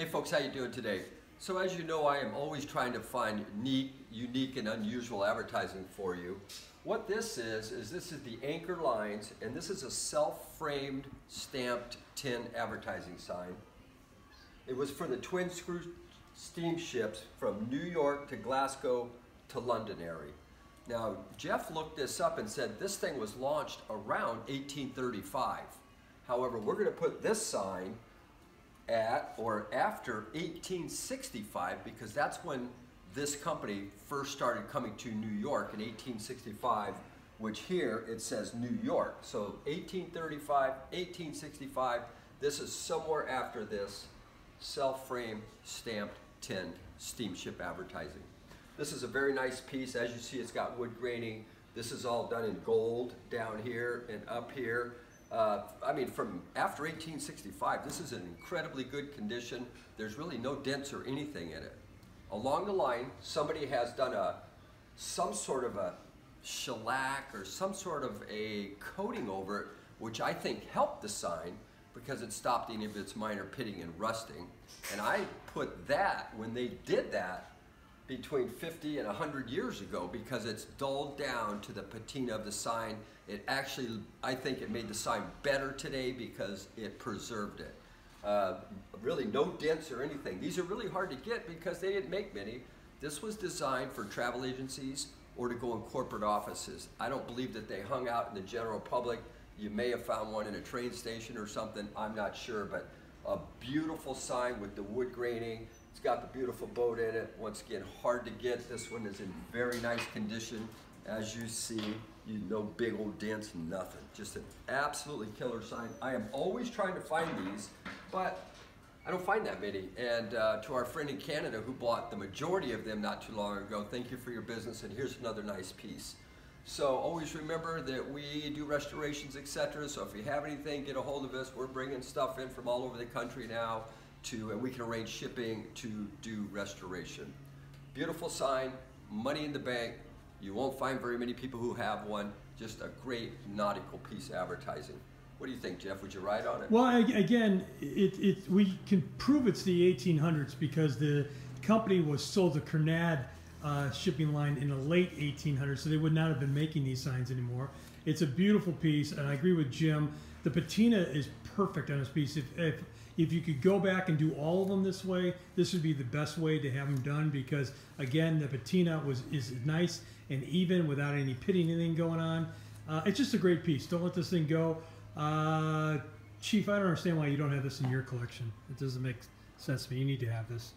Hey folks, how you doing today? So as you know, I am always trying to find neat, unique, and unusual advertising for you. What this is this is the anchor lines, and this is a self-framed stamped tin advertising sign. It was for the twin screw steamships from New York to Glasgow to Londonderry. Now, Jeff looked this up and said this thing was launched around 1835. However, we're going to put this sign at or after 1865 because that's when this company first started coming to New York in 1865, which here it says New York. So 1835, 1865, this is somewhere after this self-frame stamped tin steamship advertising. This is a very nice piece. As you see, it's got wood graining. This is all done in gold down here and up here. I mean, from after 1865, this is in incredibly good condition. There's really no dents or anything in it. Along the line, somebody has done some sort of a shellac or some sort of a coating over it, which I think helped the sign because it stopped any of its minor pitting and rusting. And I put that, when they did that, between 50 and 100 years ago because it's dulled down to the patina of the sign. It actually, I think it made the sign better today because it preserved it. Really no dents or anything. These are really hard to get because they didn't make many. This was designed for travel agencies or to go in corporate offices. I don't believe that they hung out in the general public. You may have found one in a train station or something, I'm not sure, but a beautiful sign with the wood graining. It's got the beautiful boat in it. Once again, hard to get. This one is in very nice condition. As you see, no big old dents, nothing. Just an absolutely killer sign. I am always trying to find these, but I don't find that many. And to our friend in Canada who bought the majority of them not too long ago, thank you for your business, and here's another nice piece. So always remember that we do restorations, etc. So if you have anything, get a hold of us. We're bringing stuff in from all over the country now, and we can arrange shipping to do restoration. Beautiful sign, money in the bank. You won't find very many people who have one. Just a great nautical piece of advertising. What do you think, Jeff? Would you ride on it? Well, again, we can prove it's the 1800s because the company was sold to Cernad shipping line in the late 1800s, so they would not have been making these signs anymore. It's a beautiful piece, and I agree with Jim. The patina is perfect on this piece. If you could go back and do all of them this way, this would be the best way to have them done because, again, the patina is nice and even without any pitting anything going on. It's just a great piece. Don't let this thing go. Chief, I don't understand why you don't have this in your collection. It doesn't make sense to me. You need to have this.